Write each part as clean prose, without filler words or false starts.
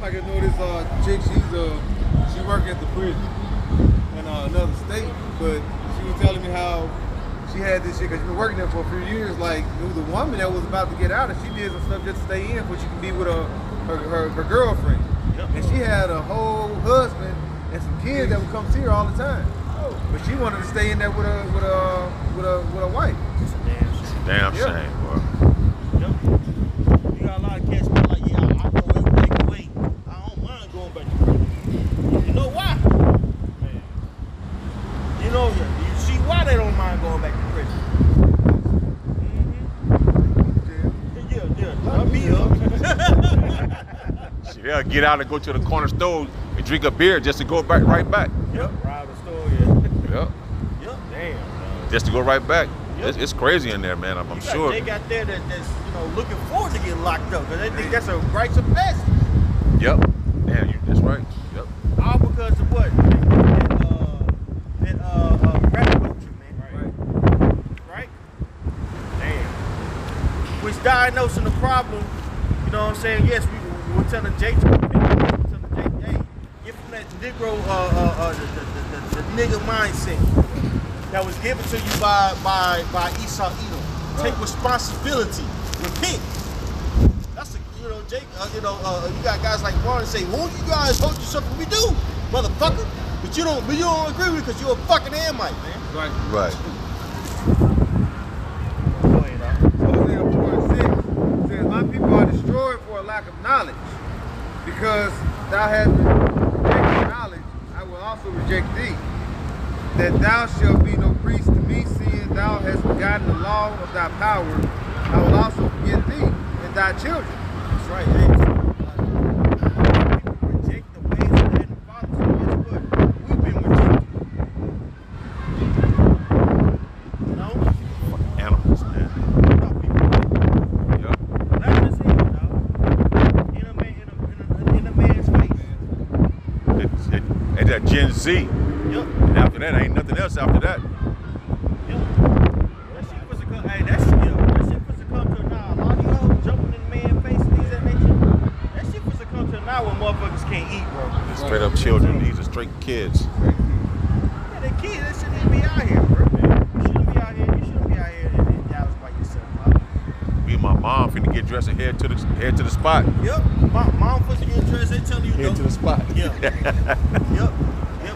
like I know this chick. She working at the prison in another state, but she was telling me how she had this shit because she's been working there for a few years. Like it was a woman that was about to get out, and she did some stuff just to stay in, so she could be with her girlfriend. Yep. And she had a whole husband and some kids that would come see her all the time. But she wanted to stay in there with a wife. It's a damn shame, boy. Yep. You got a lot of cats be like, yeah, I go every way. I don't mind going back to prison. You know why? Man. You know, you see why they don't mind going back to prison. Yeah. I'll be up. See, they'll get out and go to the corner store and drink a beer just to go right back. Yep. Rob the store, yeah. Yep. Damn. Just to go right back. Yep. It's crazy in there, man. I'm sure. They got there that's looking forward to getting locked up because they think that's a rites of passage. Yep. Damn, that's right. Yep. All because of what? Rap culture, man. Right? Damn. Which diagnosing the problem, you know what I'm saying? Yes, we're telling Jake, hey, get from that Negro, the nigga mindset that was given to you by Esau Edom. Take responsibility. Repent. That's Jake. You got guys like Warren say, "Won't you guys hold you something we do, motherfucker?" But you don't agree with it because you're a fucking Amite, man. Right. Go ahead, Hosea 4:6 says, "My people are destroyed for a lack of knowledge, because thou hast rejected knowledge, I will also reject thee. That thou shalt be no priest to me, seeing thou hast forgotten the law of thy power, I will also forget thee and thy children." That's right. Hey, people reject the ways of their fathers. So guess what? We've been rejected. No? Animals, man. Yep. That's just it, dog. In a man's face. It's that Gen Z. Yep. And after that, ain't nothing else after that. Yep. That shit was that shit was to come to a now. A lot of you hoes jumping in the man's face and things of that nature. That shit was to come to a now when motherfuckers can't eat, bro. Straight up children. These are straight kids. Yeah, they kids. They shouldn't even be out here, bro. You shouldn't be out here. You shouldn't be out here in Dallas by yourself, bro. Me and my mom finna get dressed and head to the spot. Yep. Mom supposed to get dressed. They tell you Head to the spot. Yeah. Yep.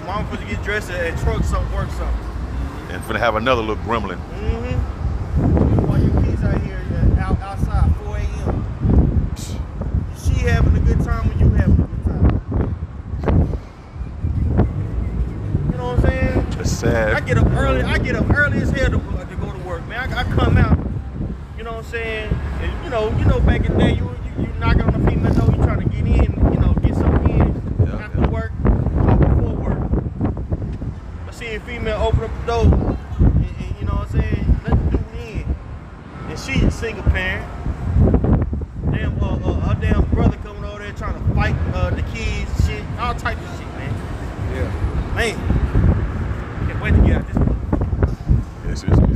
Mom supposed to get dressed and truck something, work something. And finna have another little gremlin. While your kids out here outside 4 a.m. She having a good time when you having a good time. You know what I'm saying? It's sad. I get up early as hell to go to work, man. I come out, you know what I'm saying? And, you know back in the day, you knocking on the female door, you trying to get in, get something in after work. See a female open up the door, and you know what I'm saying, let the dude in. And she a single parent. Her damn brother coming over there trying to fight the kids, shit, all type of shit, man. Yeah. Man, can't wait to get out this one.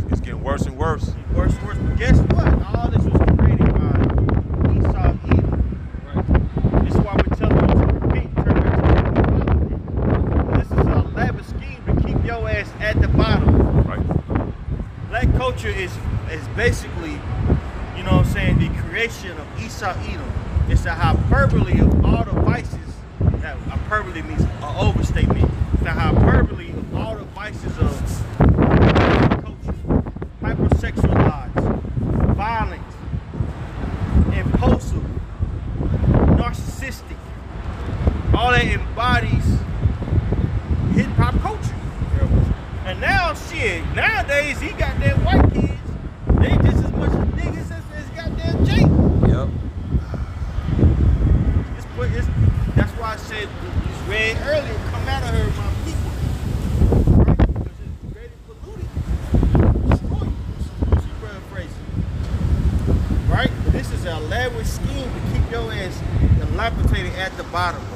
It's getting worse and worse. Worse and worse, but guess what? All this was created by Esau Edom. Right. This is why we're telling you to repent, turn back to the Father. This is an elaborate scheme to keep your ass at the bottom. Right. Black culture is basically, you know what I'm saying, the creation of Esau Edom. It's a hyperbole of all the vices. Hyperbole means an overstatement. The hyperbole of all the vices of culture. Hypersexualized, violent, impulsive, narcissistic. All that embodies hip hop culture. And now, nowadays, he got them white kids. They just as much niggas as goddamn Jake. Yep. That's why I said it's read earlier, come out of her, my people. Right? Because it's ready for looting. Destroy you. She's paraphrasing. Right? But this is an elaborate scheme to keep your ass dilapidated at the bottom, bro.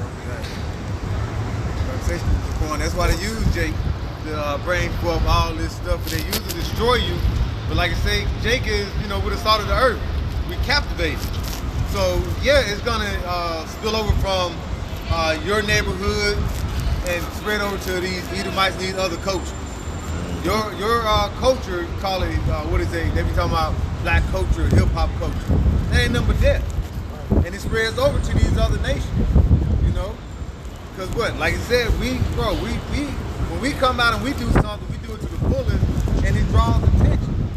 That's why they use Jake to bring forth all this stuff, and they use it to destroy you. But like I say, Jake is, with the salt of the earth. We captivated. So yeah, it's gonna spill over from your neighborhood and spread over to these Edomites, these other cultures. Your culture, you call it what is it? They be talking about black culture, hip hop culture. That ain't nothing but that, and it spreads over to these other nations. You know, because what? Like I said, we when we come out and we do something, we do it to the fullest, and it draws attention.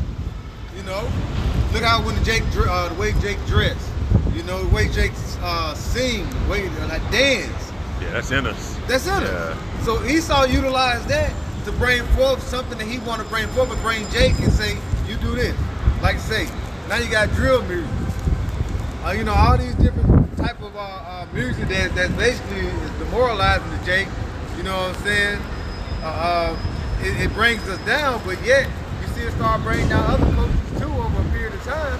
You know, look how when the way Jake dressed. You know, the way Jake sing, the way dance. Yeah, that's in us. That's in us. So Esau utilized that to bring forth something that he want to bring forth, and bring Jake and say, you do this. Like I say, now you got drill music. You know, all these different type of music that's basically is demoralizing to Jake. You know what I'm saying? It brings us down, but yet you see it start bringing down other cultures too over a period of time.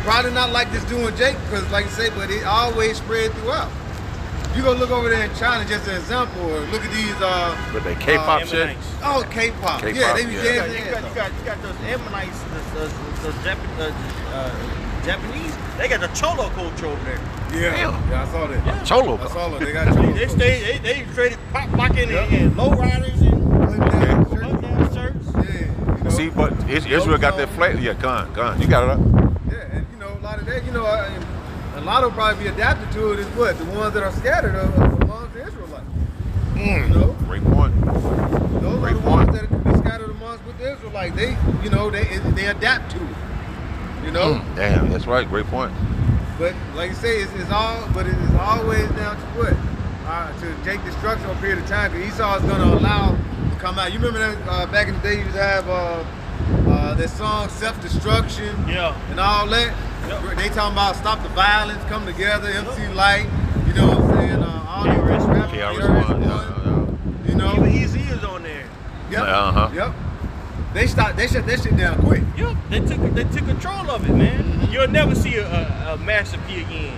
Probably not like this doing Jake, because like I say, but it always spread throughout. You go look over there in China, just an example, or look at these But they K-pop shit. Oh, K-pop. K-pop, Yeah, they be yeah. dancing. You got those Ammonites, those Japanese. They got the Cholo culture over there. Yeah, I saw that. Yeah. Cholo. I saw it. They got Cholo. They traded pop locking and low riders and button-down shirts. Yeah, you know. See, but Israel got that flavor. Yeah, gone. You got it up. Yeah, and you know, a lot of that, you know, a lot will probably be adapted to it is what? The ones that are scattered amongst the Israelites. You know? Great point. Those are the ones that can be scattered amongst with the Israelites. They, you know, they adapt to it. You know? Damn, that's right. Great point. But like you say, it's always down to what? To Jake destruction over a period of time, because Esau is going to allow to come out. You remember that back in the day, you used to have that song Self-Destruction and all that? Yep. They talking about stop the violence, come together, MC Light, you know what I'm saying? All the rest rappers, you know? Even Easy is on there. Yep. Yep. They shut that shit down quick. Yep. They took control of it, man. You'll never see a Master P again.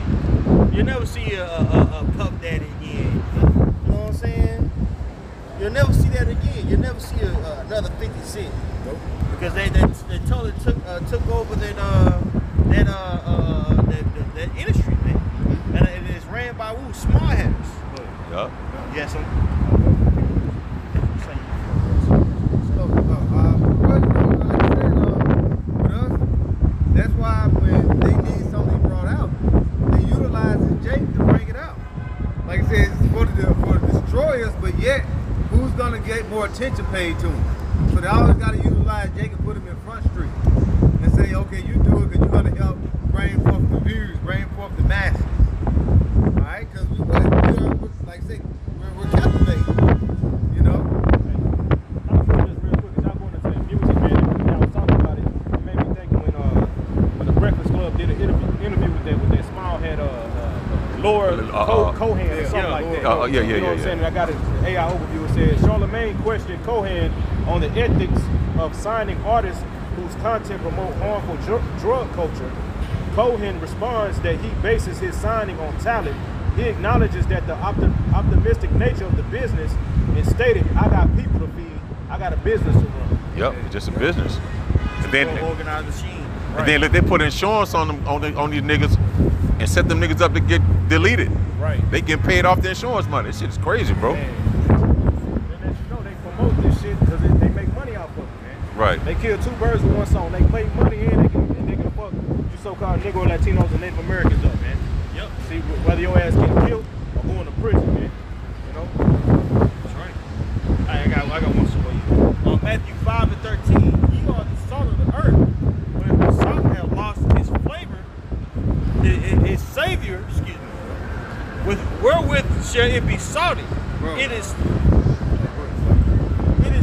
You'll never see a Puff Daddy again. You know what I'm saying? You'll never see that again. You'll never see another 50 Cent. Nope. Because they totally took over that industry, man. And it's ran by small heads. Yup. Yes, sir. That's why when they need something brought out, they utilize Jake to bring it out. Like I said, it's for the destroyers, but yet, who's gonna get more attention paid to them? So they always gotta utilize Jake and put him in Front Street and say, okay, you do it because you're gonna help bring forth the views, bring forth the masses. All right, because like I say, we're captivating. You know. I'm gonna just real quick, 'cause y'all going into the music, man. Y'all was talking about it. It made me think when the Breakfast Club did an interview with that small head Lord Cohen or something like that. Yeah. You know what I'm saying? And I got an AI overview. It says Charlemagne questioned Cohen on the ethics of signing artists whose content promote harmful drug culture. Cohen responds that he bases his signing on talent. He acknowledges that the optimistic nature of the business and stated, I got people to feed, I got a business to run. Yep, it's just a business. And then organized machine. And then they put insurance on them on these niggas and set them niggas up to get deleted. Right. They get paid off the insurance money. This shit is crazy, bro. Man. And you know they promote this shit because they make money off of it, man. Right. They kill two birds with one stone. They make money and they can fuck you so-called Negro, Latinos, and Native Americans up, man. Yep. See, whether your ass get killed or going to prison, man. You know? That's right. I got one for you. Matthew 5:13. Ye are the salt of the earth. When the salt hath lost its flavor, its savior, wherewith shall it be salty? Bro. It is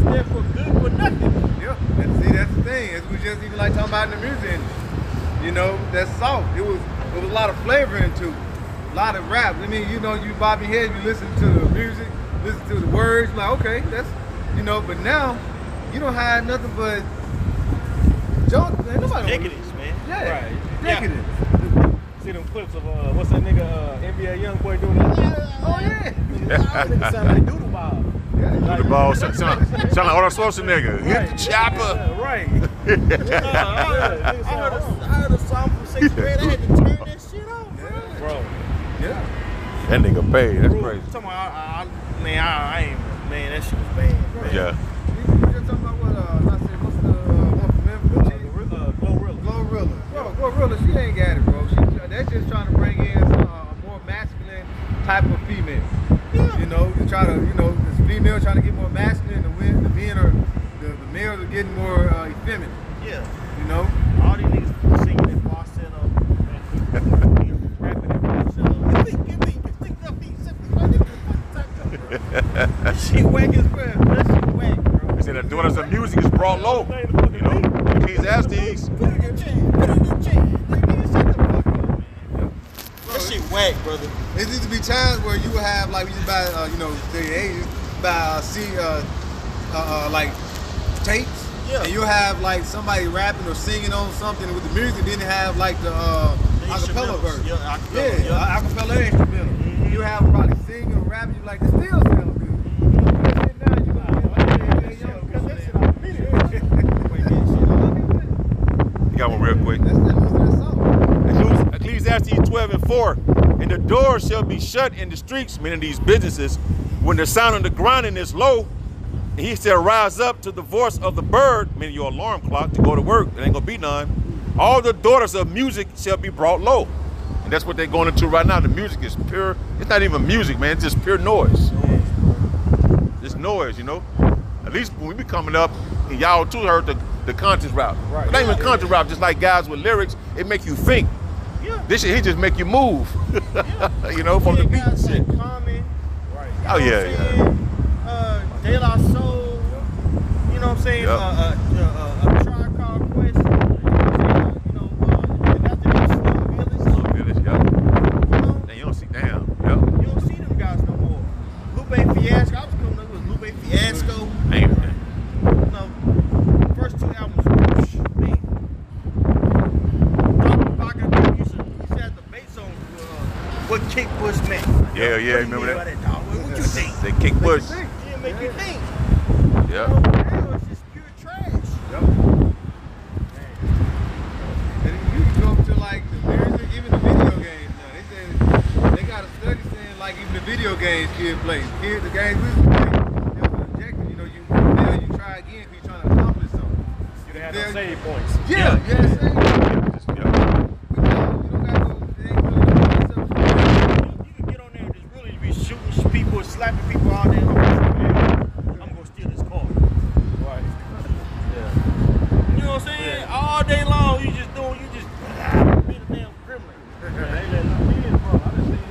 therefore good for nothing. Yeah, and see that's the thing. As we just even like talking about in the music industry. You know, that salt. It was a lot of flavor into it. A lot of rap. I mean, you know, you bob your head, you listen to the music, listen to the words, like, okay, that's, you know, but now you don't have nothing but junk. Man, nobody Decadence, man. Yeah, Right. decadence. See them clips of what's that nigga NBA YoungBoy doing that? Oh yeah. Nigga sound like Doodle Bob. Yeah. The ball sound like Arnold Schwarzenegger. Hit the chopper. Yeah, right. I heard a song from 6th grade. I had to turn that shit That nigga paid. That's Bro, crazy. talking about, man, I ain't, man, that shit was bad. Man. Yeah. You just talking about what? I said, what's the one from Memphis? Glorilla. Glorilla, she ain't got it, bro. That's just trying to bring in a more masculine type of female. Yeah. You know, to try to, this female trying to get more masculine, the men are, the males are getting more effeminate. Yeah. You know? All these niggas singing in falsetto, rapping in falsetto. That shit whack as well. That shit whack, bro. They said the daughters of music is brought low. You know, Ecclesiastes. Put it in the chain. Nigga, shut the fuck up, man. That shit whack, brother. It needs to be times where you will have, like, you just buy, to your age, buy, like, tapes. Yeah. And you'll have, like, somebody rapping or singing on something with the music, then they have, like, the acapella verse. Yeah, acapella. Yeah, acapella instrumental. Mm-hmm. You have probably singing or rapping, you like, it still sounds good. You got one real quick. That's that song. Ecclesiastes 12:4. And the doors shall be shut in the streets, meaning these businesses, when the sound of the grinding is low. And he said, rise up to the voice of the bird, meaning your alarm clock to go to work. It ain't gonna be none. All the daughters of music shall be brought low. And that's what they're going into right now. The music is pure. It's not even music, man. It's just pure noise. It's noise, you know. At least when we be coming up, and y'all too heard the conscious rap. Right. It ain't even conscious rap, just like guys with lyrics, it make you think. Yeah. This shit, he just make you move. You know, from the beat and shit. Common. Right. Oh, yeah. De La Soul. You know what I'm saying? Yep. A Tribe Called Quest. And after that, Slum Village. Village, yeah. You know? And you don't see, damn, yeah. You don't see them guys no more. Lupe Fiasco. I was coming up with Lupe Fiasco. Man. No, first two albums, man. Dr. Baka used to have the bass on what Kick Bush meant. Yeah, What do you remember mean that? by dog? What you think? They kick Bush. It make you think. Yeah. Now it's just pure trash. Yep. And you can go to like the music, even the video games now. They said they got a study saying like even the video games kids play. Kids, the games we used to play, there was an objective. You fail, you try again because you're trying to accomplish something. You done had Fail, no save points. Yeah, yeah, same. Yeah. You don't got to go. They ain't really doing yourself. You can get on there and just really be shooting people, slapping people all day long. I'm gonna steal this car. Right. You know what I'm saying? All day long, you just be a damn criminal. Man, they let no kids, bro. I done seen the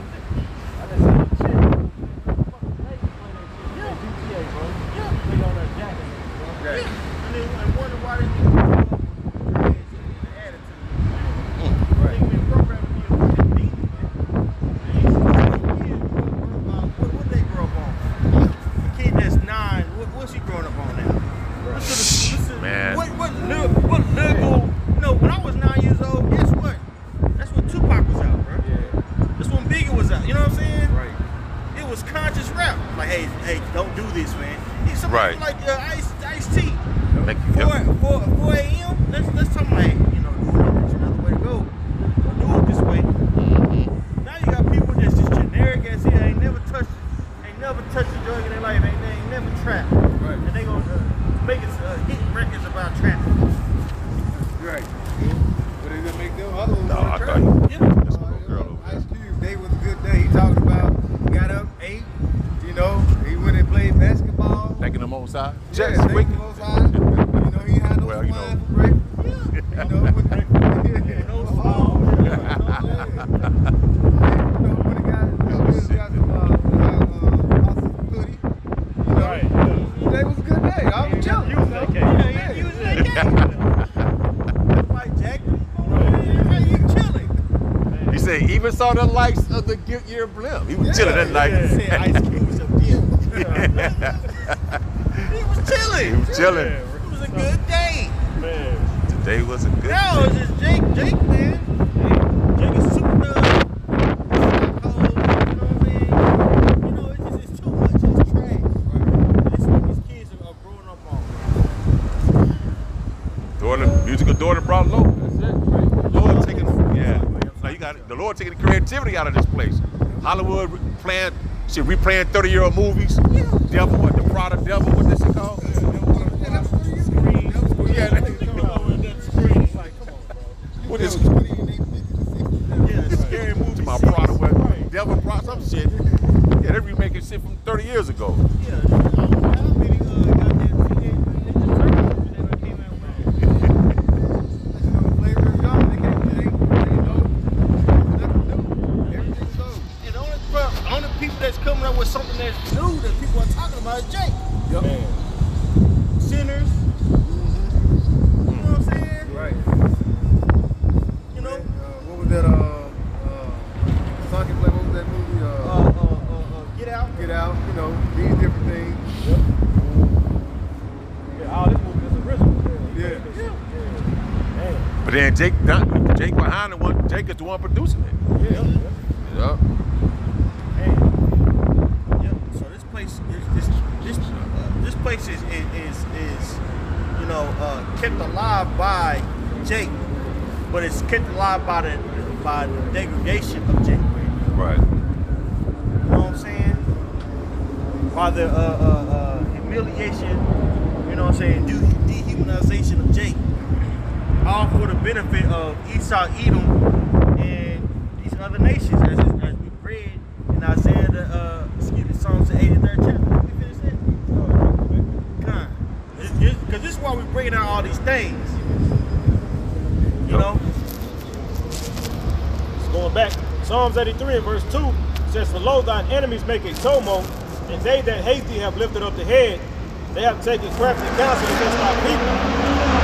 shit. Fucking ladies play that shit. Yeah. GTA, bro. Yeah. They on that jacket. Yeah. And wonder why they niggas have an attitude. They been programmed to be a fucking demon, man. What they grow up on? A kid that's 9, what's he growing up on now? Man. What lyrical? No, when I was 9 years old, guess what? That's when Tupac was out, bro. Yeah. That's when Biggie was out. You know what I'm saying? Right. It was conscious rap. Like, hey, don't do this, man. It's Right. like Ice-T. Make you, 4 a.m. Let's talk about, hey, there's another way to go. Don't do it this way. Now you got people that's just generic as here, ain't never touched a drug in their life, ain't never trapped. Right. And they gonna make hit records about trap. Right. But they gonna make them other ones. No, wanna I trap. thought you. Yeah. That's a little girl over there. Ice Cube, day was a good day. He talking about he got up 8, he went and played basketball. Taking them on side. Yeah, Just quick. he had no Well, swine for breakfast. With No small. when he got some hoodie. Right. Today was a good day. I was chilling. You was that case. Yeah, he was that game. Fight Jack. Hey, you chilling. He said, even saw the lights of the Goodyear blimp. He was chilling that night. He said Ice Cube was a bitch. He was chilling. He was chilling. It was a good day. Man. Today was a good Now day. it's just Jake, man. Jake is super done. It's too much. It's trash. This is what these kids are growing up on. Musical daughter brought low. That's it. The Lord taking, yeah. Now you got it. The Lord taking the creativity out of this place. Hollywood replaying 30-year-old movies. Devil, what, the Prada Devil, what this shit called? Yeah, what is Scary movie. my Prada, what, Devil Prada, some shit. Yeah, they're remaking shit from 30 years ago. Yeah, how many goddamn teenage Ninja Turtles that came out with? Flavor is gone. They know. Everything's sold. And the only people that's coming up with something that's new that people are talking about is Jake. Yep. Sinners. You know what I'm saying? Right. You know? What was that? Sonic play. What was that movie? Get Out. Get Out. You know, these different things. Yeah, all this movie is original. Yeah. Damn. But then Jake behind the one, Jake is the one producing it. Yeah. Yeah. Yep. So this place is you know kept alive by Jake, but it's kept alive by the degradation of Jake. Right. You know what I'm saying? By the humiliation, you know what I'm saying, dehumanization of Jake. All for the benefit of Esau, Edom, and these other nations, as we read in Isaiah, Psalms the 83rd chapter. Let me finish that. Because this is why we're bringing out all these things. You know? Going back, Psalms 83 and verse 2 says, "For lo, thine enemies make a tumult, and they that hate thee have lifted up the head. They have taken crafty counsel against thy people,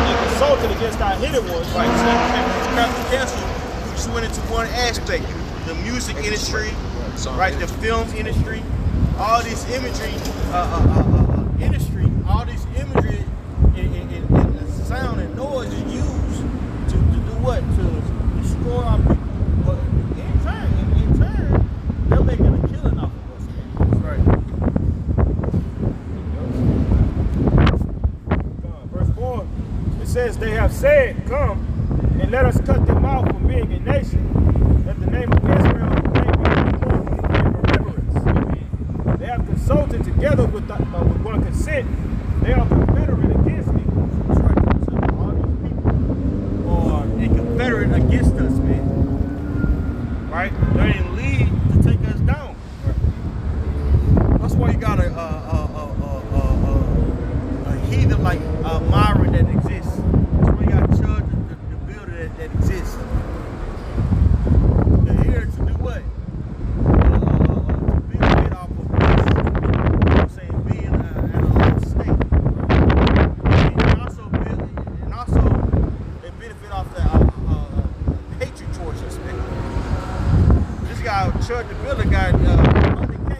and consulted against thy hidden ones." Right, so Crafty Castle, we just went into one aspect, the music industry, right, the film industry, all this imagery, industry, all this imagery and the sound and noise is used to do what? To destroy our people. But in turn, they're making a killing off of us. That's right. Verse 4, it says, "They have said, Come, and let us cut them off from being a nation, that the name of Israel may be known in remembrance. They have consulted together with one consent. They are confederate against me." That's right. So all these people are a confederate against us, man. Right? They're in league to take us down. That's why you got a heathen like Myron that exists. That's why you got Chud, the builder that exists. They're here to do what? To benefit off of this. You know what I'm saying? Being at a low state. And also they benefit off the hatred towards us, man. This guy, Chud the builder, got 100K.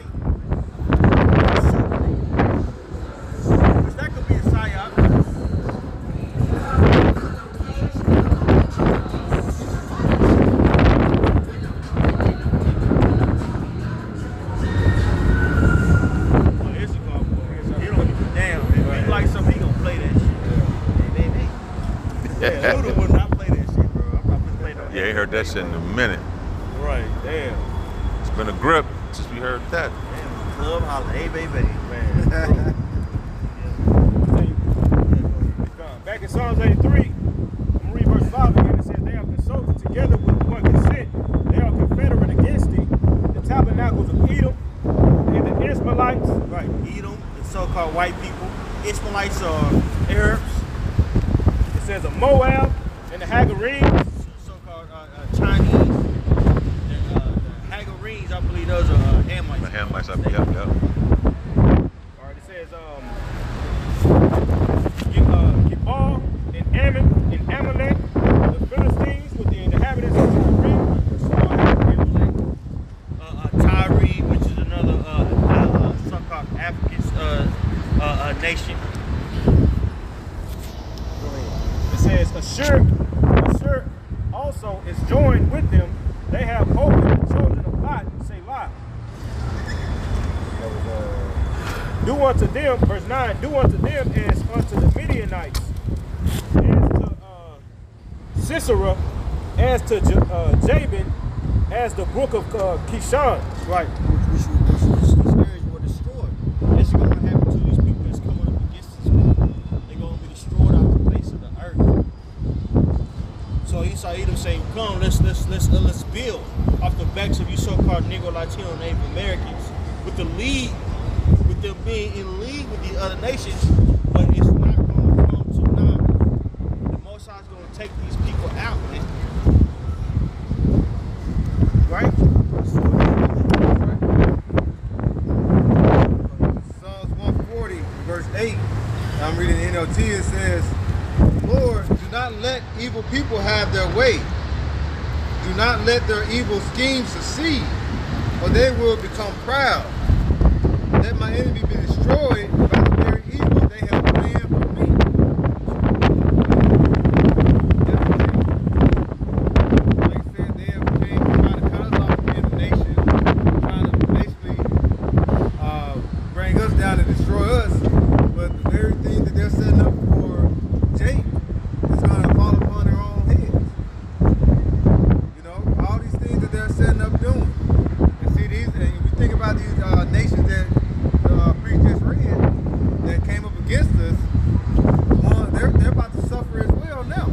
Which that could be a psyop. He don't give a damn. If he like something, he gonna play that shit. Yeah, Luda would not play that shit, bro. I'm probably playing that. Yeah, I heard that shit in a minute. Right, damn. It's been a grip since we heard that. Damn, club holiday, baby, man. Back in Psalms 83, I'm going to read verse 5 again. It says, "They have consulted together with one consent. They are confederate against thee. The tabernacles of Edom and the Ishmaelites." Right, Edom, the so-called white people. Ishmaelites are Arabs, It says of Moab and the Hagarenes. so-called Chinese. The Hagarenes, I believe those are Hamites. The Hamites, yep, yep. All right, it says Gebal and Ammon and Amalek, the Philistines with the inhabitants of Tyre, which is another so-called African nation. It says Ashur also is joined with them. They have hope in the children of Lot, Selah. Do unto them, verse 9, do unto them as unto the Midianites, as to Sisera, as to Jabin, as the Brook of Kishon. Right. Which areas were destroyed. That's going to happen to these people that's coming up against us. They're going to be destroyed off the face of the earth. So Esau Edom saying, come, let's build off the backs of you so-called Negro, Latino, Native Americans with the lead, with them being in league with the other nations, but it's not going to come to naught. The Most High is going to take these people out, man. Right? Psalms 140, verse 8. I'm reading the NLT. It says, Lord, do not let evil people have their way. Do not let their evil schemes succeed, or they will become proud. Let my enemy be destroyed by the very evil they have planned for me. Like I said, they have came to try to cut us off from the nation, trying to basically bring us down and destroy us. But the very thing that they're setting up for Jake is going to fall upon their own heads. You know, all these things that they're setting up doing. And see, these, and we think about these nations that the priest just read that came up against us. They're about to suffer as well now.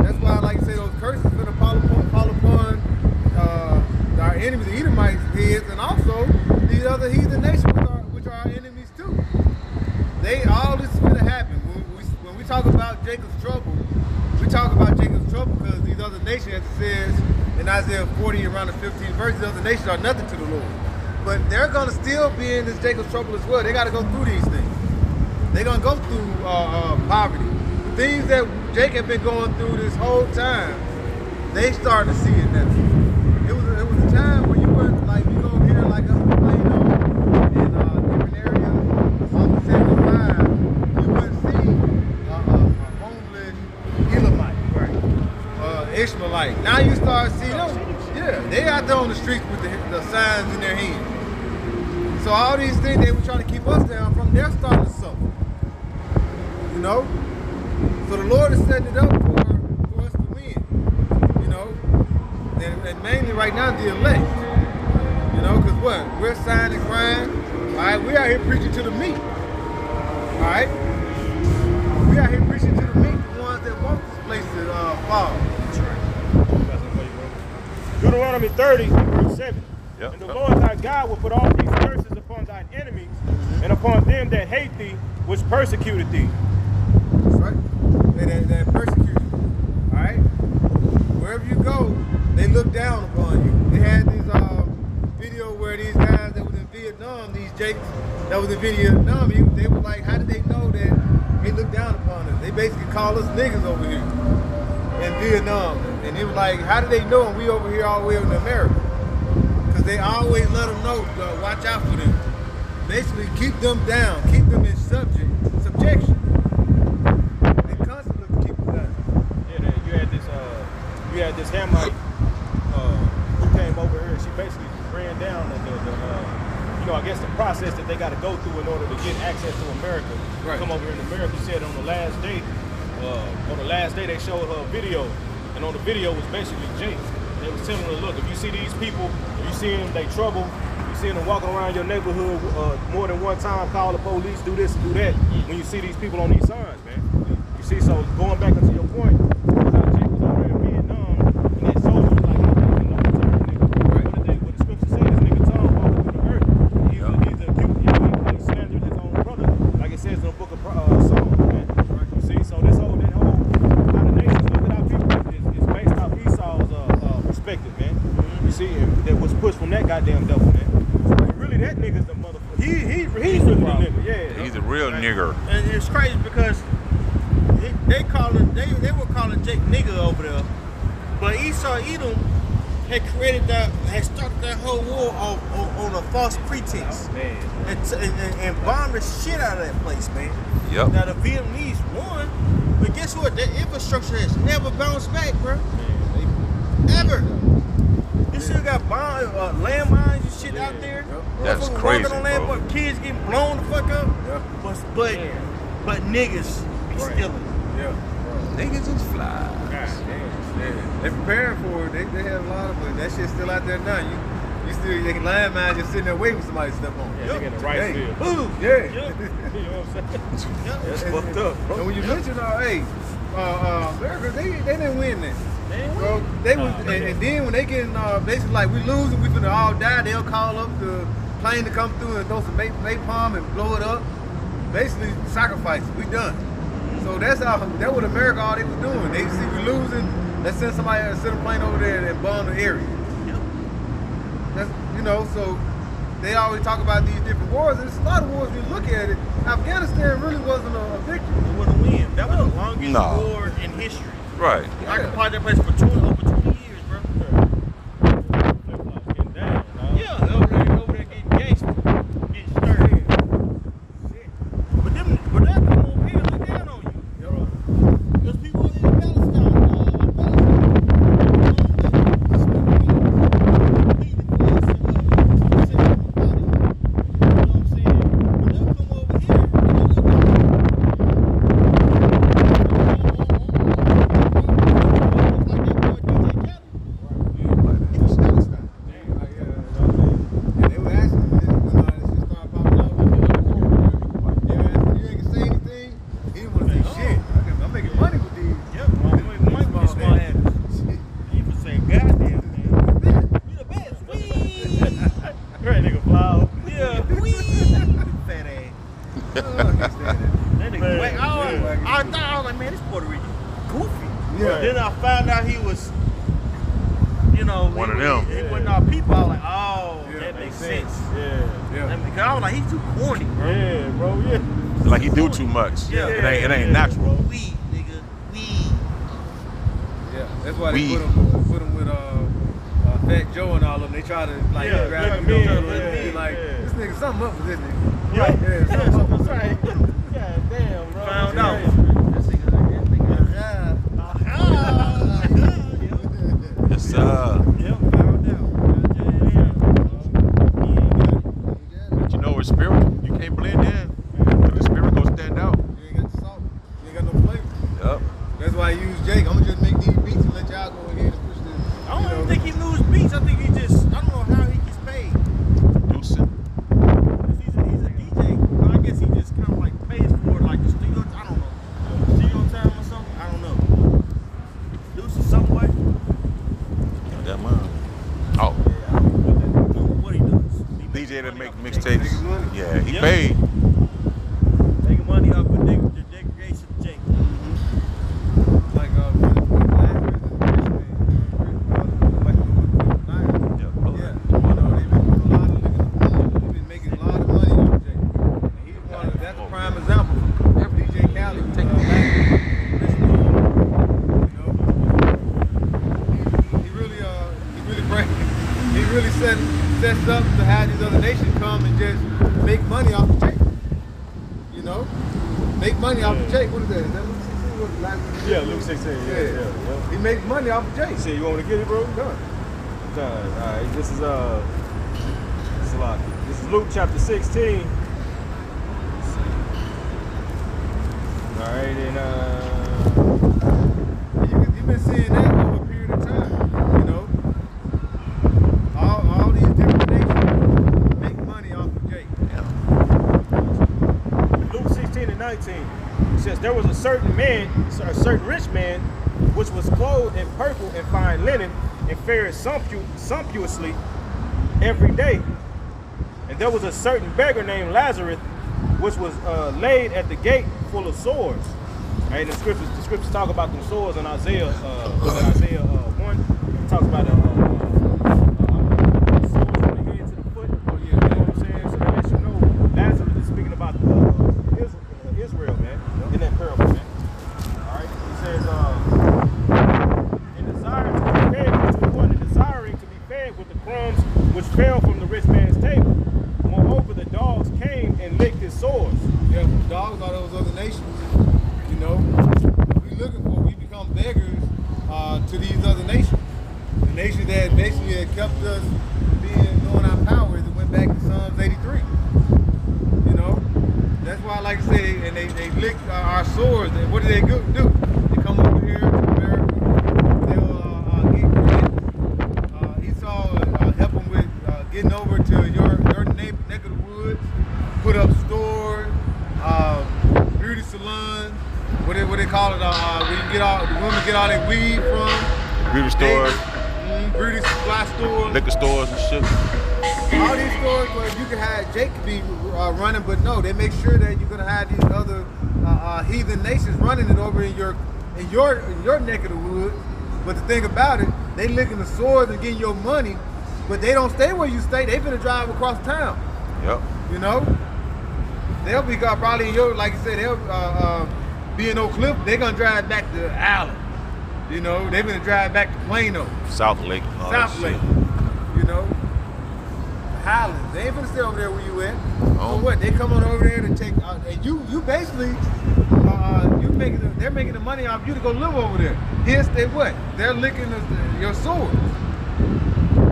That's why, like I say, those curses are going to fall upon our enemies, the Edomites' heads, and also these other heathen nations, which are our enemies too. All this is going to happen. When we talk about Jacob's trouble, we talk about Jacob's trouble because these other nations, as it says in Isaiah 40, around the 15th verse, these other nations are nothing to the Lord. But they're going to still be in this Jacob's trouble as well. They got to go through these things. They're going to go through poverty. The things that Jake had been going through this whole time, they started to see it now. It was a time where you weren't like, you go here like us playing on in different areas, on 75, you wouldn't see a homeless Elamite, right? Ishmaelite. Now you start seeing them. Yeah, they out there on the streets with the signs in their hands. So all these things they were trying to keep us down from, they're starting to suffer. You know? So the Lord is setting it up for us to win. You know? And mainly right now the elect. You know, because what? We're signing crying. Alright, we out here preaching to the meek. Alright? We out here preaching to the meek, the ones that want this place to fall. That's right. Deuteronomy 30, verse 7. Yep. And the Lord thy God will put all these curses upon thine enemies and upon them that hate thee, which persecuted thee. That's right. That persecute you. Alright? Wherever you go, they look down upon you. They had this video where these guys that was in Vietnam, these Jakes that was in Vietnam, they were like, how did they know that they looked down upon us? They basically call us niggas over here in Vietnam. And it was like, how did they know and we over here all the way in America? Because they always let them know, watch out for them. Basically keep them down, keep them in subjection. They constantly keep them down. Yeah, you had this Hamite who came over here and she basically ran down the I guess the process that they got to go through in order to get access to America. Right. Come over here in America. Said on the last day they showed her a video, and on the video was basically Jake. They was telling her, look, if you see these people, if you see them, they trouble. You see them walking around your neighborhood more than one time, call the police, do this and do that. When you see these people on these signs, man. You see, so going back into your point, how Jake was over in Vietnam, and that soldier was like, what the scripture says, this nigga Tom walking through the earth. He's a cute, he slandered his own brother, like it says in the book of Psalms, man. You see, so that whole how the nations look at our people is based off Esau's perspective, man. You see, that was pushed from that goddamn devil, man. But really, that nigga's the motherfucker. He's really the nigga, yeah. He's a real nigger. And it's crazy because they were calling Jake nigga over there, but Esau Edom had started that whole war on a false pretense, man, and bombed the shit out of that place, man. Yep. Now the Vietnamese won, but guess what? Their infrastructure has never bounced back, bro. Ever. You still got landmines and shit out there. That's Motherfuckers crazy, walking on bro. landmines, kids getting blown the fuck up. But niggas be stealing. Yeah. Niggas is fly. God damn. Yeah, they're preparing for it. They have a lot of it. That shit's still out there now. You still, they can landmine just sitting there waiting for somebody to step on. Yeah, they get the right Hey. field. Ooh, yeah. You know what I'm saying? That's And- fucked up, bro. And when you mention, hey, America, they didn't win that. They ain't Bro, win. they was, and then when they getting basically like we losing, we finna all die. They'll call up the plane to come through and throw some napalm and blow it up. Basically, sacrifice. We done. So that what America all they was doing. They see we losing. Let's send send a plane over there and bomb the area. Yep. That's so they always talk about these different wars, and it's a lot of wars. When you look at it, Afghanistan really wasn't a victory. It wasn't a win. That was the longest No. war in history. Right. I occupied that place for over 20 years, bro. Flip-flops getting down, dog. Yeah, over there getting gangster, getting stirred. Shit. But that come over here and look down on you. There's people in Palestine, And they were asking me when this shit started popping up. They were asking, you ain't gonna say anything? He didn't want to say shit. I'm making money with these. Yep, Mike was small ass. He was saying, goddamn, man. You the best. Wee. Right, nigga, fly out. Yeah, wee. Fat ass. I can't stand that. That nigga, Man, whack. I yeah. thought, I was like, man, this Puerto Rican goofy. Yeah. Then I found out he was, One of them. He wasn't our people. I was like, oh, Yeah, that makes makes sense. Yeah. Because I was like, he's too corny, bro. Yeah, bro, yeah. Like he do too much. Yeah. It ain't natural. Weed, nigga. Weed. Yeah, that's why they We- put him with Fat Joe and all of them. They try to like Yeah, grab yeah, him yeah, and be yeah, like, yeah. this nigga something up with this nigga. Right. Yeah, something up with this Right. nigga. God damn, bro. Found That's out. crazy. This nigga like, that nigga. Yes, sir. Yep, found out. But you know it's spiritual. You can't blend in. The spirit gonna stand out. You ain't got the salt. You ain't got no flavor. Yup. That's why I use Jake. I'm gonna just make these beats and let y'all go ahead and push this. I don't even think he lose beats. I think he just, I don't know how he gets paid. Producing. He's a DJ. But I guess he just kind of like pays for like the studio. I don't know. Studio time or something. I don't know. Deuce is some way. That man. Oh, I don't know what he does. He DJ that money make off of mixtapes. Making money. Yeah, he Yep. paid. Making money off of the degradation of Jake. Like last year, Yeah, yeah, they've been doing a lot of niggas. They've been making a lot of money off Jake. And he's one of that's a prime example. DJ Khaled, he really sets up to have these other nations come and just make money off the Jake. You know, make money off the Jake. What is that? Is that Luke 16? What, last one? Yeah, Luke 16. Yeah. He makes money off the Jake. See, you want me to get it, bro? Done. Done. All right, this is Luke chapter 16. Let's see. All right, and You've been seeing that over a period of time. You know, all these different nations make money off of Jake. Luke 16 and 19 says, there was a certain rich man, which was clothed in purple and fine linen, and fared sumptuously every day. And there was a certain beggar named Lazarus, which was laid at the gate full of sores. Right, and the scriptures talk about them sores in Isaiah 1. It talks about sores from the head to the foot. Oh, yeah, You know what I'm saying? So that lets you know Lazarus is speaking about Israel, man, in that parable, man. All right, he says, and desiring to be fed, which was one, and desiring to be fed with the crumbs which fell from the rich man's table. Moreover, the dogs came and licked his sores. Yeah, dogs are those other nations. You know, we looking for, we become beggars to these other nations. The nations that basically had kept us knowing our power is it went back to Psalms 83. You know, that's why I like to say, and they lick our swords. And what do? They come over here to America. They'll getting over to your neck of the woods, put up stores, beauty salons, what they call it, where you get all the women get all their weed from. Beauty stores, Beauty supply stores, liquor stores and shit. all these stores where you can have Jake be running, but no, they make sure that you're gonna have these other heathen nations running it over in your neck of the woods. But the thing about it, they licking the swords and getting your money, but they don't stay where you stay. They finna drive across town. Yep. You know, they'll be probably in your, like you said, they'll be in Oak Cliff. They're gonna drive back to Allen. You know, they're gonna drive back to Plano, South Lake. And all that South Lake. shit. You know, Highlands. They ain't finna stay over there where you at. Oh. So what? They come on over there to take. And you basically, they're making the money off you to go live over there. Hence, they what? They're licking your sword,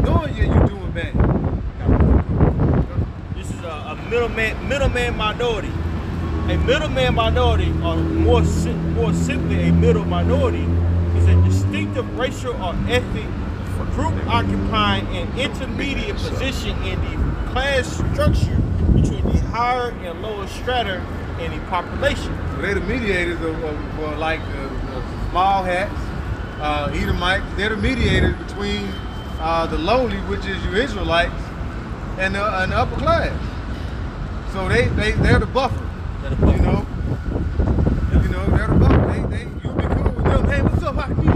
knowing you doing bad. This is a middleman minority. A middleman minority, or more simply a middle minority, is a distinctive racial or ethnic group occupying an intermediate position in the class structure between the higher and lower strata in the population. So they're the mediators of like the small hats, Edomites. They're the mediators between the lowly, which is you Israelites, and the upper class. So they're the buffer. They're the buffer. You know, they're the buffer. You be cool with them. Hey, what's up, Aki?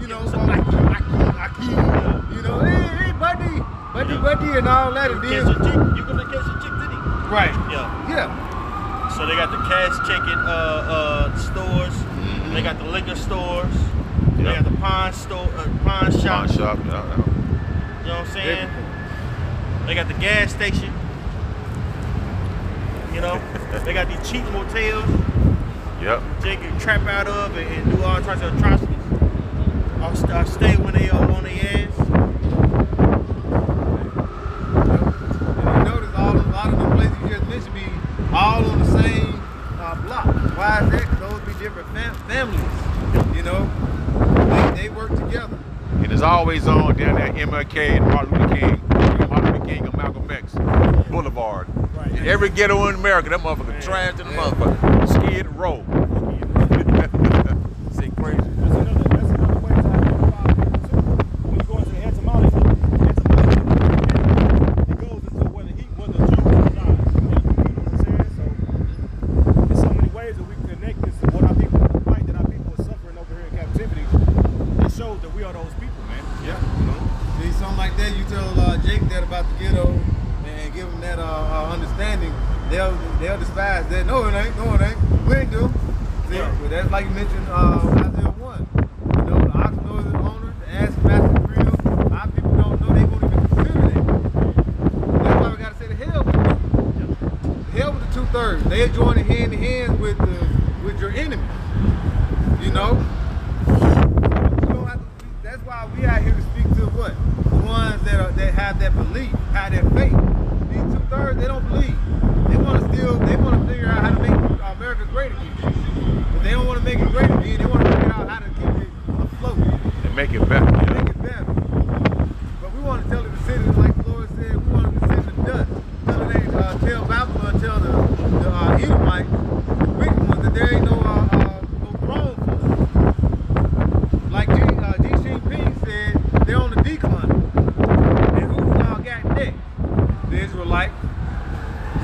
You know, Aki. You know, hey, buddy, and all that. And You're then, gonna catch a chick today. right? Yeah. So they got the cash checking stores. Mm-hmm. They got the liquor stores. They Yep. got the pawn Pawn shop. shop. Yeah. You know what I'm saying? They got the gas station. You know, they got these cheap motels Yep. they can trap out of and do all types of atrocities. I'll stay when they are on their ass. And you notice a lot of the places you just mentioned be all on the same block. Why is that? Because those be different families. You know, they work together. And it's always on down there MLK and Martin Luther King and Malcolm X Boulevard. Right. In every ghetto in America, that motherfucker trash to the motherfucker. Skid Row. See, crazy. That's another way to identify people too. When you go into the etymology, it goes into whether he was a Jew or not. You know what I'm saying? So there's so many ways that we can connect this to what our people, the fight that our people are suffering over here in captivity. It shows that we are those people, man. Yeah. See, something like that, you tell Jake that about the ghetto and give him that understanding, they'll despise that. No, it ain't. We ain't do. See, Yeah. but that's like you mentioned Isaiah 1. You know, the ox knows his owner, the ass is master grill. A lot of people don't know, they won't even consider that. That's why we gotta say the hell with them. The hell with the 2/3. They're joining hand in hand with your enemy. You know? You don't have to, that's why we out here to speak to what? The ones that have that belief, have that faith. These 2/3, they don't believe. They want to figure out how to make America great again. But they don't want to make it great again. They want to figure out how to keep it afloat, And make it better. make Yeah. it better. But we want to tell the decisions, like the Lord said, we want the decision done. Tell Babylon, tell the Edomites, the wicked ones, that there ain't no throne for them. Like Xi Jinping said, they're on the decline. And who got next? The Israelites.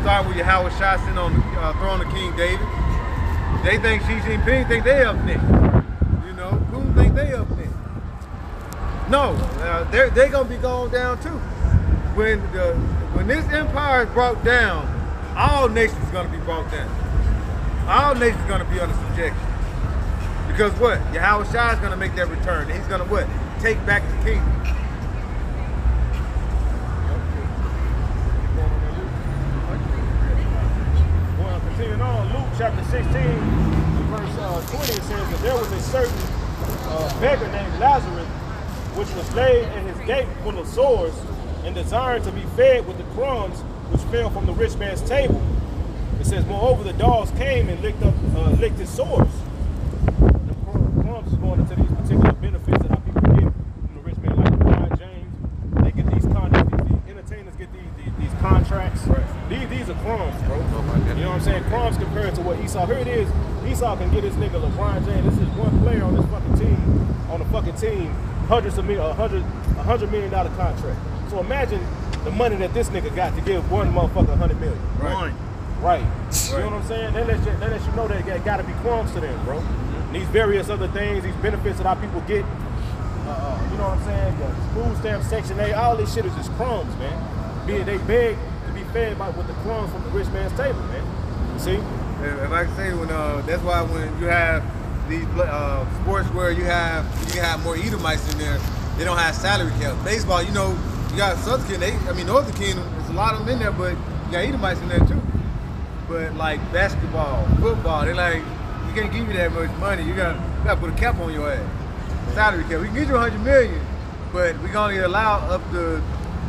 Start with Yahweh Shah sitting on the throne of King David. They think Xi Jinping think they up next. You know, who think they up next? No, they're gonna be going down too. When this empire is brought down, all nations are gonna be brought down. All nations are gonna be under subjection. Because what? Yahweh Shah is gonna make that return. He's gonna what? Take back the kingdom. Well, continuing on, Luke chapter 16, verse 20, it says that there was a certain beggar named Lazarus, which was laid in his gate full of sores, and desired to be fed with the crumbs which fell from the rich man's table. It says, moreover, the dogs came and licked his sores. The crumbs is going into these particular benefits that our people get from the rich man, like LeBron James. They get these condoms, these entertainers get contracts. Right. These are crumbs, bro. Oh my goodness. You know what I'm saying? Crumbs compared to what Esau. Here it is. Esau can get his nigga LeBron James. This is one player on this fucking team, $100 million contract. So imagine the money that this nigga got to give one motherfucker $100 million. Right. Right. You know what I'm saying? That lets you know that it gotta be crumbs to them, bro. And these various other things, these benefits that our people get, you know what I'm saying? The food stamp, Section 8, all this shit is just crumbs, man. They beg to be fed with the crumbs from the rich man's table, man. You see? If I can say, that's why when you have these sports where you can have more Edomites in there, they don't have salary caps. Baseball, you got Southern Kingdom, Northern Kingdom, there's a lot of them in there, but you got Edomites in there too. But like basketball, football, they like, you can't give you that much money. You gotta put a cap on your ass. Salary cap. We can get you $100 million, but we can only allow up to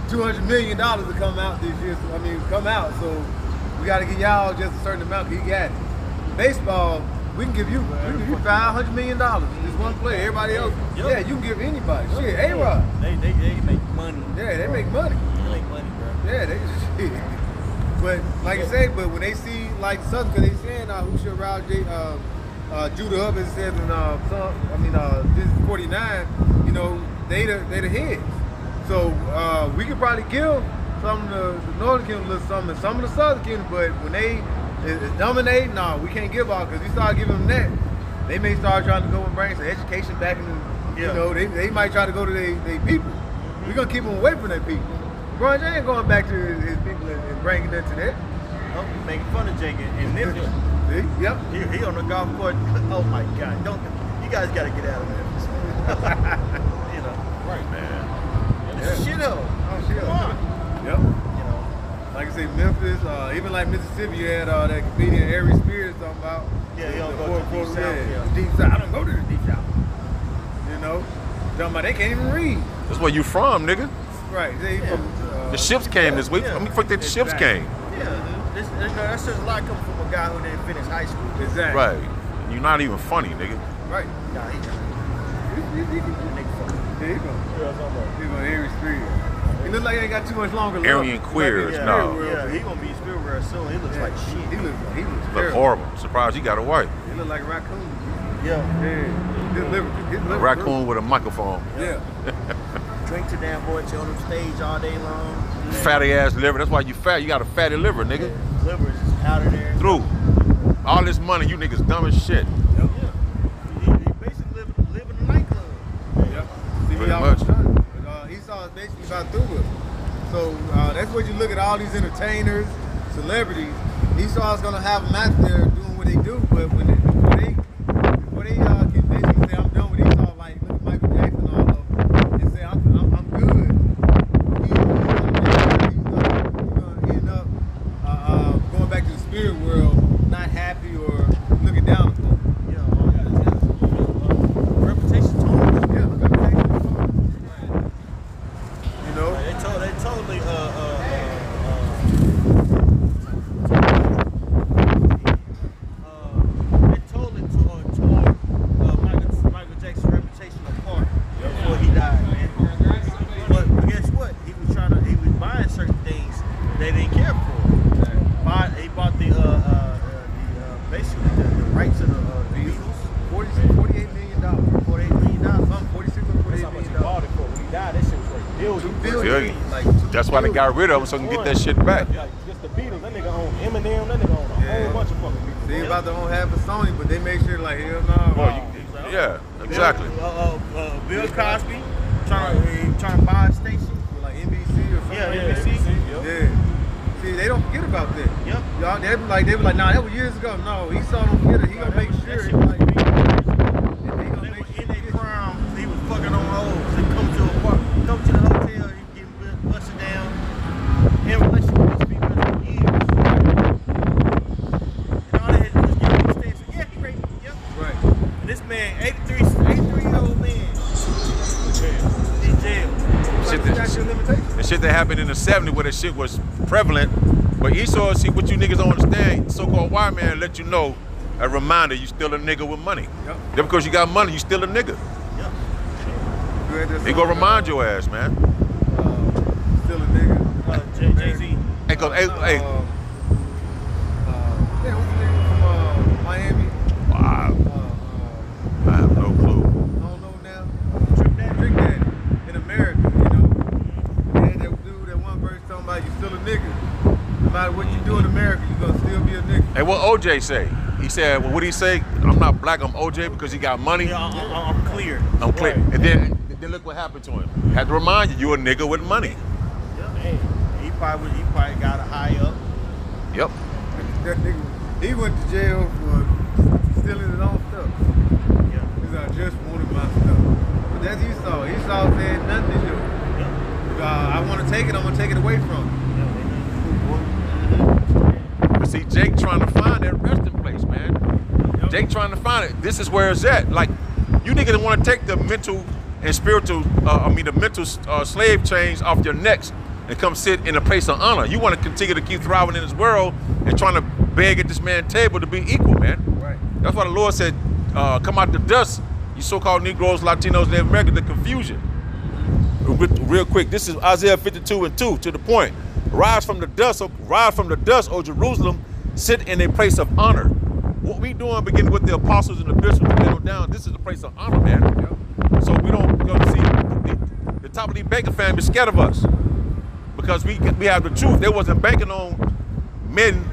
$200 million to come out this year. Come out. So we gotta give y'all just a certain amount. You got it. Baseball, we can give you $500 million. Just one player. Everybody else, yeah, you can give anybody. Shit, A-Rod. They make money. Yeah, they make money. They make money, bro. Yeah, they shit. But like I say, but when they see like Southern, because they saying who should route Judah Hubbard says in this 49, they the heads. So we could probably give some of the Northern Kingdom a little something, and some of the Southern Kingdom, but when they dominate, we can't give all, because we start giving them that, they may start trying to go and bring some education back in they might try to go to their people. We're gonna keep them away from their people. LeBron James ain't going back to his people and bringing them to that. Oh, you making fun of Jake in Memphis. See? Yep. He on the golf course. Oh my God! You guys gotta get out of Memphis. Right, man. It's shit up. Oh, shit. Come on. Yep. Like I say, Memphis, even like Mississippi, you had that comedian Ari Spears talking about. Yeah, he don't go to the Deep South. Yeah. Deep South. I don't go to the Deep South. Talking about they can't even read. That's where you from, nigga. Right. They from, The ships came this week. Yeah. I mean, fuck that the ships came. Yeah, that says a lot coming from a guy who didn't finish high school. Exactly. Right. You're not even funny, nigga. Right. Nah, he got nigga funny. There you go. He's on Ari Spears. He looks like he ain't got too much longer left. Aryan queers, Yeah, no. yeah, he gonna be Spielberg soon. He looks like shit. He looks Look terrible. horrible. Surprised he got a wife. He look like a raccoon. Yeah. Yeah. His liver. A raccoon with a microphone. Yeah. Drink to damn boy on the stage all day long. Fatty ass liver. That's why you fat. You got a fatty liver, nigga. Liver is just out of there. Through. All this money, you niggas dumb as shit. Yeah. He basically live in a nightclub. Yep. Pretty much. Esau is basically about through with him. So that's what you look at all these entertainers, celebrities. Esau's gonna have them out there doing what they do, but before they can basically say I'm done with Esau, like look at Michael Jackson all over and say I'm good. He's gonna end up going back to the spirit world, not happy or looking down upon. Reputation torn. Yeah, reputation. They totally tore Michael Jackson's reputation apart before he died, man. But guess what? He was buying certain things they didn't care for. He bought basically the rights of the Beatles. $48 million. $48 million. Something 46 or That's 48 how much he million. bought it for. When he died, that shit was like billions. Billions. Like That's why they got rid of him so they can get that shit back. Like, just the Beatles, that nigga owned Eminem, that nigga owned a whole bunch of fucking people. They about to own half of Sony, but they make sure like hell no. Yeah, exactly. Bill Cosby trying to buy a station. Like NBC or something. Yeah, like NBC. that. Yeah. See, they don't forget about that. Yep. Y'all, they be like, nah, that was years ago. No, he saw them forget it. He gonna make sure. That shit Like, was they gonna They make were sure. in their prime. He was fucking on hoes. They come to the hotel, he get busted down. In relationship with these people for years. And all they had to do was get him on stage. Yeah, he raped me. Yep. Right. And this man, 83-year-old man, in jail. Shit Statute of limitations. The shit that happened in the 70s where that shit was prevalent. But Esau, see what you niggas don't understand, so-called white man let you know, a reminder, you still a nigga with money. Yep. Just because you got money, you still a nigga. Yep. He gonna remind your ass, man. Still a nigga. Jay-Z. Hey, hey. Yeah, what's the nigga from Miami? Wow. I have no clue. I don't know now. Trick Daddy in America, you know. They had that dude, that one verse talking about you still a nigga. No matter what you do in America, you gonna still be a nigga. Hey, what OJ say? He said, well, what did he say? I'm not black, I'm OJ because he got money. Yeah, I'm clear. I'm clear. Right. And then look what happened to him. Had to remind you, you're a nigga with money. Yeah, hey, he probably got a high up. Yep. That nigga, he went to jail for stealing his own stuff. Yeah. Because I just wanted my stuff. But that's Esau. Esau said nothing is yours. Yeah. I want to take it, I'm going to take it away from you. But see, Jake trying to find that resting place, man. Yep. Jake trying to find it. This is where it's at. Like, you niggas want to take the mental and spiritual, the mental slave chains off your necks and come sit in a place of honor. You want to continue to keep thriving in this world and trying to beg at this man's table to be equal, man. Right. That's why the Lord said, come out the dust, you so-called Negroes, Latinos, Native Americans, the confusion. Real quick, this is Isaiah 52:2, to the point. Rise from the dust, O Jerusalem, sit in a place of honor. What we doing, beginning with the apostles and the bishops and let them down, this is a place of honor, man. So we don't see the top of the banking family is scared of us because we have the truth. They wasn't banking on men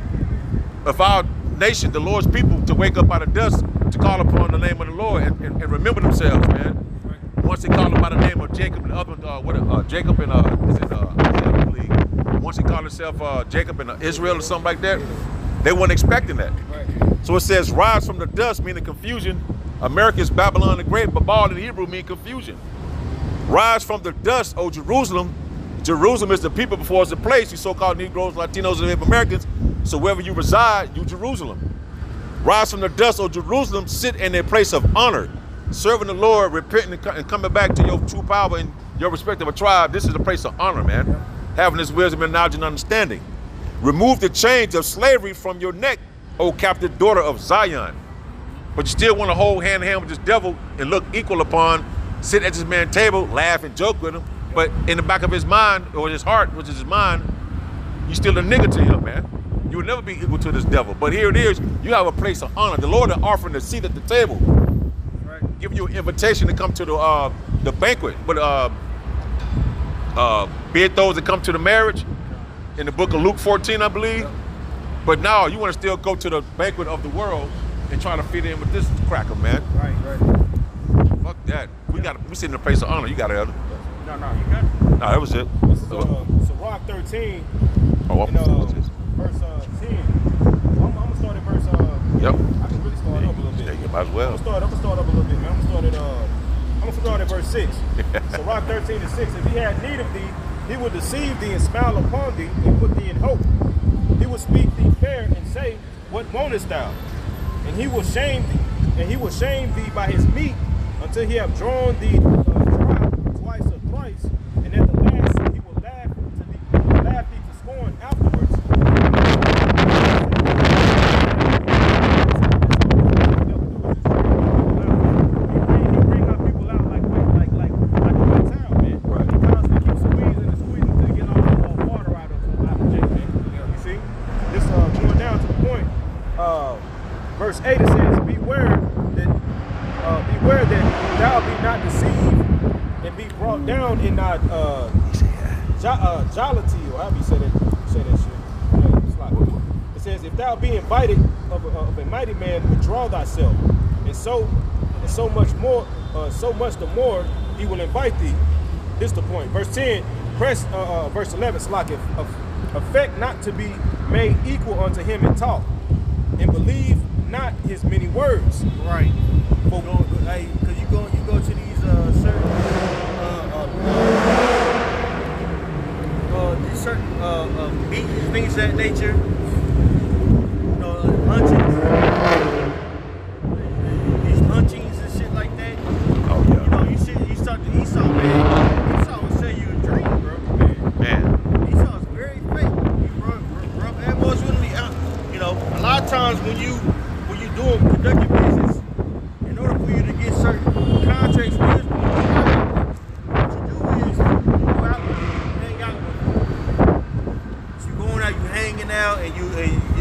of our nation, the Lord's people, to wake up out of dust to call upon the name of the Lord and remember themselves, man. Once they call him by the name of Jacob and other, Jacob and I believe. Once he called himself Jacob and Israel or something like that, they weren't expecting that. So it says, rise from the dust, meaning confusion. America is Babylon the Great, but Baal in Hebrew mean confusion. Rise from the dust, O Jerusalem. Jerusalem is the people before it's the place, you so-called Negroes, Latinos, and Native Americans. So wherever you reside, you Jerusalem. Rise from the dust, O Jerusalem, sit in a place of honor, serving the Lord, repenting and coming back to your true power and your respective tribe. This is a place of honor, man. Having this wisdom and knowledge and understanding. Remove the chains of slavery from your neck, O captive daughter of Zion. But you still want to hold hand in hand with this devil and look equal upon, sit at this man's table, laugh and joke with him. But in the back of his mind, or his heart, which is his mind, you still a nigga to him, man. You will never be equal to this devil. But here it is, you have a place of honor. The Lord is offering a seat at the table. Right. Giving you an invitation to come to the banquet. But bid those that come to the marriage in the book of Luke 14, I believe. But now you want to still go to the banquet of the world and try to fit in with this cracker, man. Right. Fuck that. We sit in a place of honor. You got it, Elder. No, you got it. No, that was it. This is Sirach 13, verse 10. I'm gonna start at verse. Yep. I can really start up a little bit. Yeah, you might as well. I'm gonna start up a little bit, man. I'm gonna start at verse 6. Sirach 13:6. If he had need of thee, he would deceive thee and smile upon thee and put thee in hope. He would speak thee fair and say, what wantest thou? And he will shame thee, by his meat until he have drawn thee dry twice or thrice, and at the last he will laugh thee to scorn afterwards. He bring our people out like a wet towel, man. Right. He constantly keeps squeezing to get all the water out of Jake, man. Yeah. You see? This going down to the point. Verse 8 it says, beware that thou be not deceived and be brought down in thy jollity, or however you say that shit. Yeah, it's like, it says, if thou be invited of a mighty man, withdraw thyself, and so much the more he will invite thee. This is the point. Verse 10, verse 11, it's like, affect not to be made equal unto him in talk, and believe not his many words. Right. Because you go to these certain meetings, things of that nature. Luncheons. These luncheons and shit like that. Oh yeah. You start to Esau, man. Esau will sell you a dream, bro. Man. Esau's very fake. He rub elbows with me. A lot of times when you conduct your business, in order for you to get certain contracts, what you do is you go out and hang out with them. So you going out, you now and you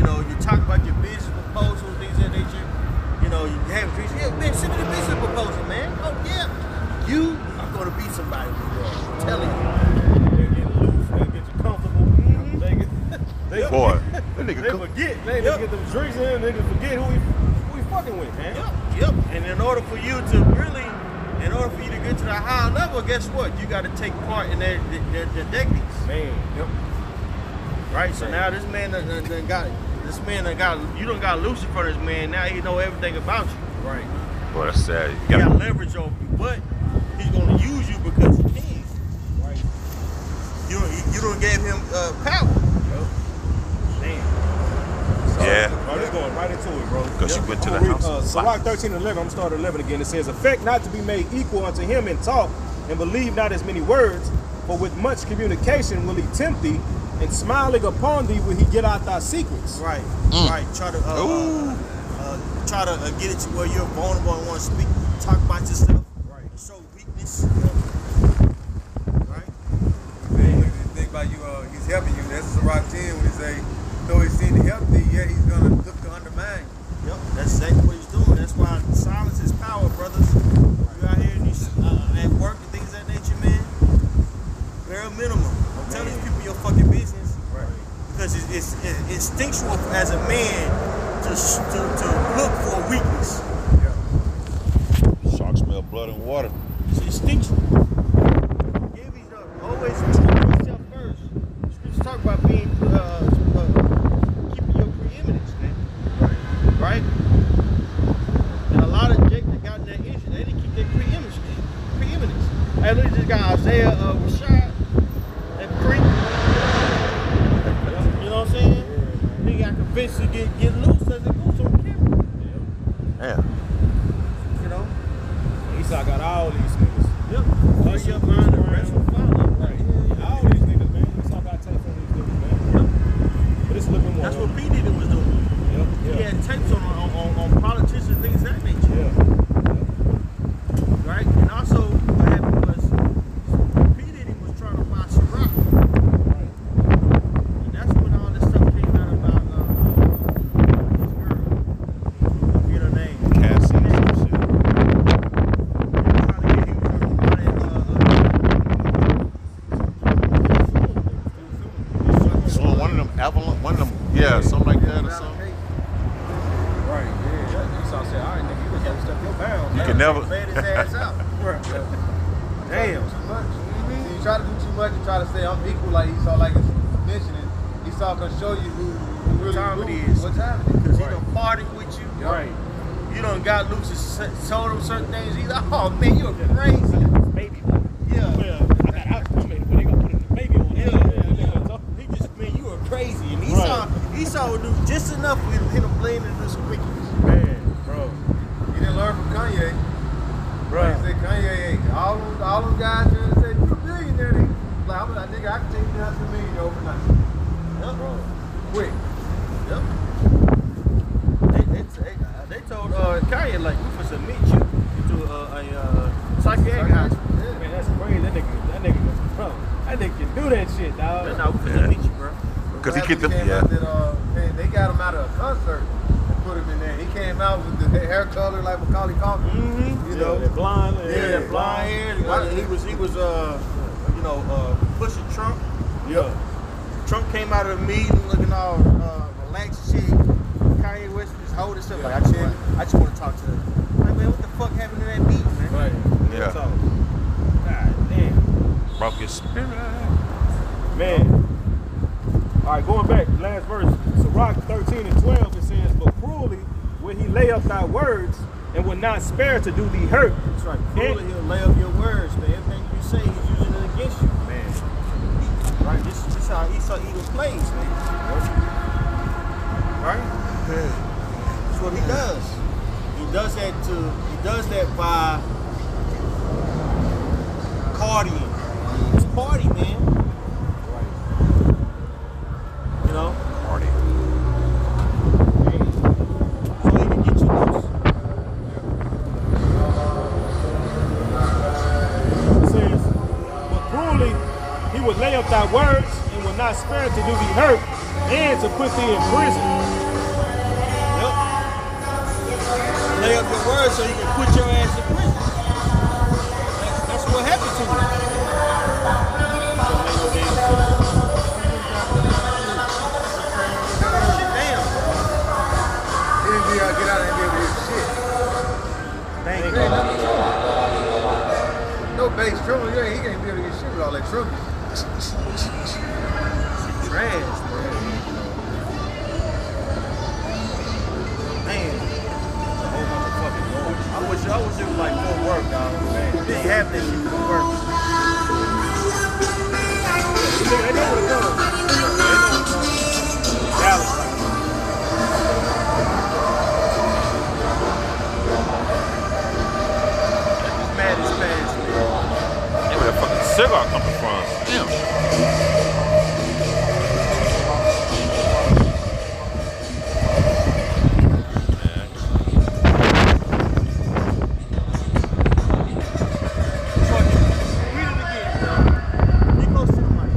know you talk about your business proposal, things of that nature. You know, you have dreams. Yeah, man, send me the business proposal, man. Oh yeah, you are gonna be somebody. I'm telling you. They get loose, they get you comfortable. They Boy, that nigga they cook. forget. They get them drinks in. They forget who we fucking with, man. Yep. And in order for you to get to the higher level, guess what? You got to take part in their techniques. Man. Yep. Right. So now this man done got you done got loose in front of this man. Now he know everything about you. Right. Boy, that's sad. He got leverage over you, but he's gonna use you because he can. Right. You don't gave him power. Yep. Damn. Yeah. Bro, this going right into it, bro. Because you went to the I'm gonna house. read, Sirach 13:11. I'm gonna start at 11 again. It says, "Affect not to be made equal unto him in talk, and believe not as many words. For with much communication will he tempt thee, and smiling upon thee will he get out thy secrets." Right. Right. Try to get it to where you're vulnerable and want to speak, talk about yourself. Right. Show weakness. Right. Man, think about you, he's helping you. That's Sirach 10 when he say, though he seemed to help thee, yet he's gonna look to undermine you. Yep. That's exactly what he's doing. That's why silence is power, brothers. You out here and these, at work and things of that nature, man. Bare minimum. Don't tell these people your fucking business. Right. Because it's instinctual as a man to look for weakness. Sharks smell blood and water. It's instinctual. Give these up. Always talk yourself first. Scriptures talk about being keeping your preeminence, man. Right? And a lot of Jake that got in that issue, they didn't keep their preeminence. Hey, look, just got Isaiah Rashad, that freak. You know what I'm saying? He got convinced to get loose as it goes on camera. Yeah. You know? Esau got all these niggas. Yep. Hurry up, man. The rest will follow. Right. All these niggas, man. Esau got tapes on these niggas, man. But it's a little bit more. That's what P. Diddy was doing. Yep. He had tapes on politicians and things of that nature. Yeah. Right? And also, what happened was P. Diddy was trying to buy Ciroc. Right. And that's when all this stuff came out about his girl. I forget her name. Cassie and some shit. So one of them Avalon, one of them, yeah, something like that or something. Right. Yeah. Esau said, "All right, nigga, you just gotta step your bounds." You can never. Fed his ass out. Damn. Too much. See, you try to do too much and try to say I'm equal like Esau, like it's mentioning. Esau can show you who really Time it who, is. what time it is. Because he done partied with you. Right. You done got loose and told him certain things. He's like, oh man, you're crazy. Baby. Yeah. Well, I got outcoming, but they gonna put the baby on. Yeah. He just, man, you were crazy. And Esau would do just enough for him to blame and do some wickedness. Man, bro. You didn't learn from Kanye. Bro. He said Kanye, hey, all them guys trying to say you're a billionaire. They like, I'm like, nigga, I can take you down to $1 million overnight. Yep. Bro, quick. Yep. They told Kanye, like, we for submit you to a psychiatric hospital. Man, that's crazy. That nigga, bro. That nigga can do that shit, dog. That's not we for submit you, bro. Because he get them, came yeah. out that, they got him out of a concert and put him in there. He came out with the hair color like Macaulay Culkin. Mm-hmm. You know, They're blind. Yeah, Blind hair. He was pushing Trump. Yeah. Trump came out of the meeting looking all relaxed and shit. Kanye West just hold himself like, I just want to talk to him. Like, man, what the fuck happened to that meeting, man? Right. Yeah. So, God damn. Broke his spirit. Man. All right, going back, last verse, Sirach 13:12, it says, "But cruelly will he lay up thy words, and will not spare to do thee hurt." That's right. Cruelly, he'll lay up your words, man. Everything you say, he's using it against you. Man. Right? This is how Esau even plays, man. Right? That's what he does. He does that by partying. It's party, man. You know? Party. So he can get you loose. It says, "But cruelly he will lay up thy words, and will not spirit to do thee hurt and to put thee in prison. Yep. Lay up your word so you can put your ass in prison. That's what happened to me. Damn. He didn't get out and get with shit. Thank you. No bass drum, he can't be able to get shit with all that trumpet. Trash, man. Man. A whole bunch of fucking noise. I wish it was like more work, dog. Man, you didn't have that shit for work. They know what it does. Dallas, like, Mad as fast, man. Hey, where that fucking cigar coming from? Damn. Fuck it. Read it again, bro. Get close to the mic.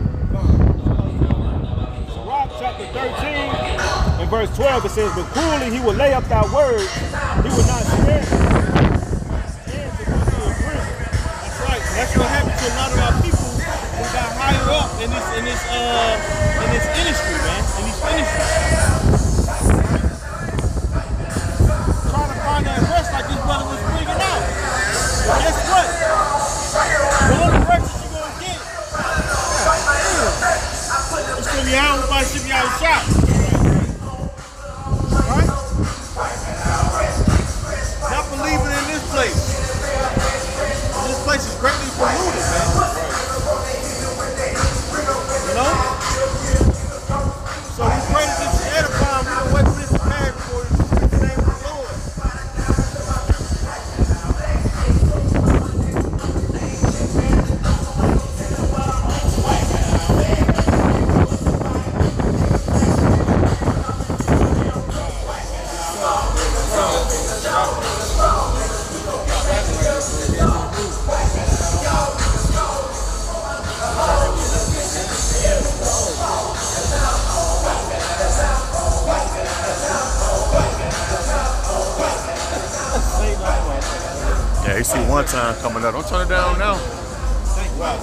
Sirach chapter 13 and verse 12, it says, but cruelly he will lay up thy words, he will not spare thee, and to put thee in prison. That's right. That's what happened to a lot of our people who got higher up in this industry, man. In these industries. Trying to find that rest like this brother was bringing out. But guess what? The only rest that you're gonna get, it's gonna be out by ship you out of shop. Right? Not believing in this place. This place is greatly polluted, man. You know? So we pray that this is edifying. We don't wait for this to pass before we speak the name of the Lord. Yeah, he see one time coming up. Don't turn it down now. Wow.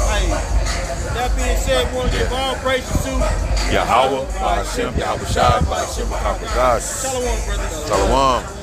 Hey, that being said, we want to give all praises to Yahweh, Hashem, Yahweh Shai, Hashem, Yahweh God. Shalom, brothers. Shalom.